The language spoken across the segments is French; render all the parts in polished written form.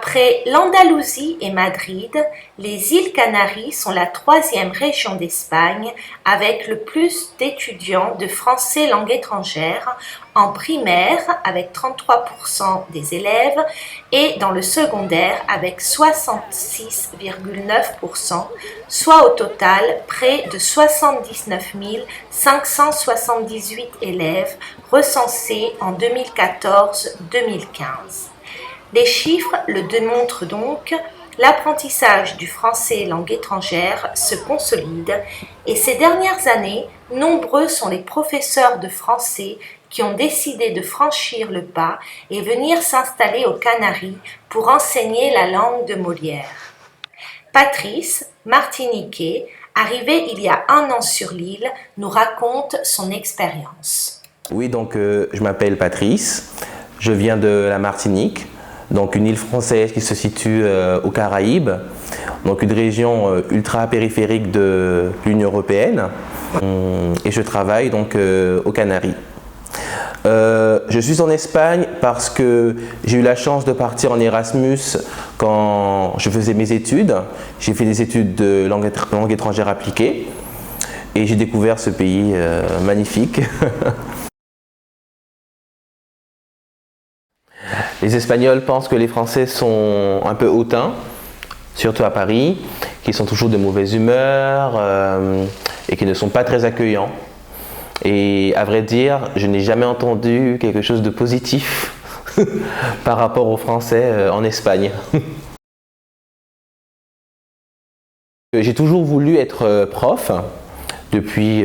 Après l'Andalousie et Madrid, les îles Canaries sont la troisième région d'Espagne avec le plus d'étudiants de français langue étrangère en primaire avec 33% des élèves et dans le secondaire avec 66,9%, soit au total près de 79 578 élèves recensés en 2014-2015. Les chiffres le démontrent donc, l'apprentissage du français langue étrangère se consolide et ces dernières années, nombreux sont les professeurs de français qui ont décidé de franchir le pas et venir s'installer aux Canaries pour enseigner la langue de Molière. Patrice, martiniquais, arrivé il y a 1 an sur l'île, nous raconte son expérience. Oui, donc je m'appelle Patrice, je viens de la Martinique. Donc une île française qui se situe aux Caraïbes, donc une région ultra-périphérique de l'Union européenne. Et je travaille donc aux Canaries. Je suis en Espagne parce que j'ai eu la chance de partir en Erasmus quand je faisais mes études. J'ai fait des études de langue étrangère appliquée et j'ai découvert ce pays magnifique. Les Espagnols pensent que les Français sont un peu hautains, surtout à Paris, qu'ils sont toujours de mauvaise humeur et qui ne sont pas très accueillants. Et à vrai dire, je n'ai jamais entendu quelque chose de positif par rapport aux Français en Espagne. J'ai toujours voulu être prof depuis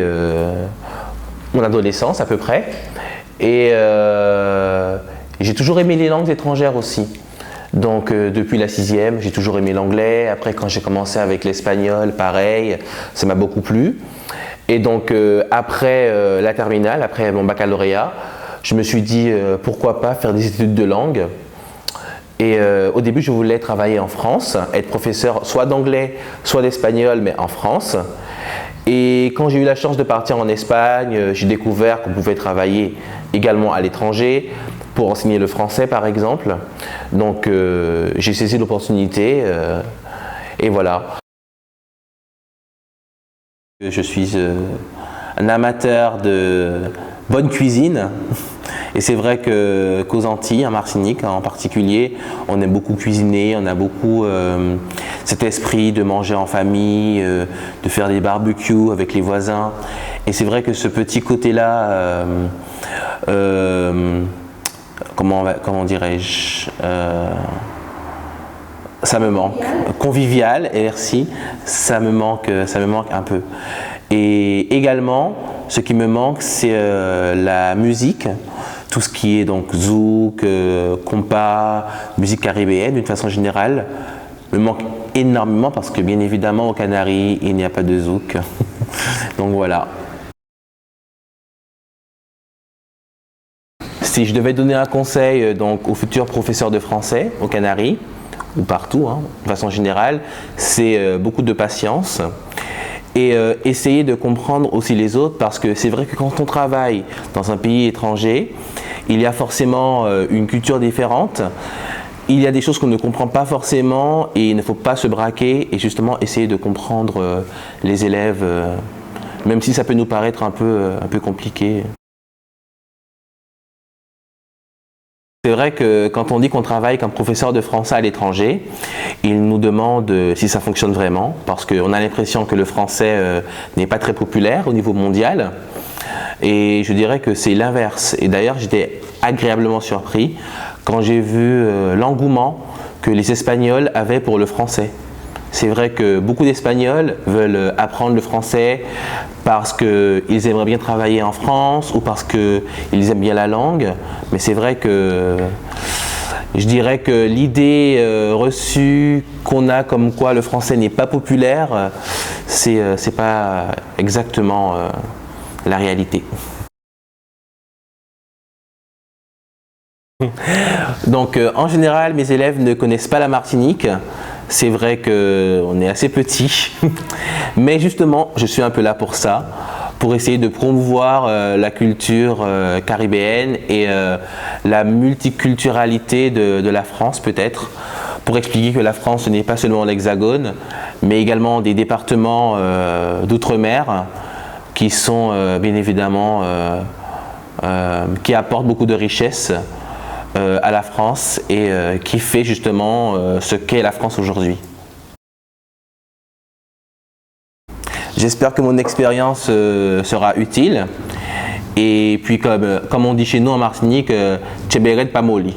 mon adolescence à peu près. Et j'ai toujours aimé les langues étrangères aussi. Donc depuis la 6e, j'ai toujours aimé l'anglais. Après quand j'ai commencé avec l'espagnol, pareil, ça m'a beaucoup plu. Et donc après la terminale, après mon baccalauréat, je me suis dit pourquoi pas faire des études de langue. Et au début je voulais travailler en France, être professeur soit d'anglais, soit d'espagnol, mais en France. Et quand j'ai eu la chance de partir en Espagne, j'ai découvert qu'on pouvait travailler également à l'étranger, pour enseigner le français par exemple. Donc j'ai saisi l'opportunité et voilà. Je suis un amateur de bonne cuisine et c'est vrai qu'aux Antilles, en Martinique en particulier, on aime beaucoup cuisiner, on a beaucoup cet esprit de manger en famille, de faire des barbecues avec les voisins. Et c'est vrai que ce petit côté-là, comment dirais-je, ça me manque. Convivial, et merci, ça me manque un peu. Et également, ce qui me manque, c'est la musique, tout ce qui est donc zouk, compas, musique caribéenne d'une façon générale, me manque énormément parce que bien évidemment aux Canaries, il n'y a pas de zouk. Donc voilà. Si je devais donner un conseil donc, aux futurs professeurs de français aux Canaries, ou partout, de façon générale, c'est beaucoup de patience et essayer de comprendre aussi les autres parce que c'est vrai que quand on travaille dans un pays étranger, il y a forcément une culture différente, il y a des choses qu'on ne comprend pas forcément et il ne faut pas se braquer et justement essayer de comprendre les élèves, même si ça peut nous paraître un peu compliqué. C'est vrai que quand on dit qu'on travaille comme professeur de français à l'étranger, ils nous demandent si ça fonctionne vraiment, parce qu'on a l'impression que le français n'est pas très populaire au niveau mondial. Et je dirais que c'est l'inverse. Et d'ailleurs, j'étais agréablement surpris quand j'ai vu l'engouement que les Espagnols avaient pour le français. C'est vrai que beaucoup d'Espagnols veulent apprendre le français parce qu'ils aimeraient bien travailler en France ou parce qu'ils aiment bien la langue. Mais c'est vrai que je dirais que l'idée reçue qu'on a comme quoi le français n'est pas populaire, c'est pas exactement la réalité. Donc en général, mes élèves ne connaissent pas la Martinique. C'est vrai qu'on est assez petit, mais justement, je suis un peu là pour ça, pour essayer de promouvoir la culture caribéenne et la multiculturalité de la France peut-être, pour expliquer que la France n'est pas seulement l'Hexagone, mais également des départements d'outre-mer qui sont bien évidemment, qui apportent beaucoup de richesses à la France et qui fait justement ce qu'est la France aujourd'hui. J'espère que mon expérience sera utile. Et puis comme on dit chez nous en Martinique, Tchéberet Pamoli.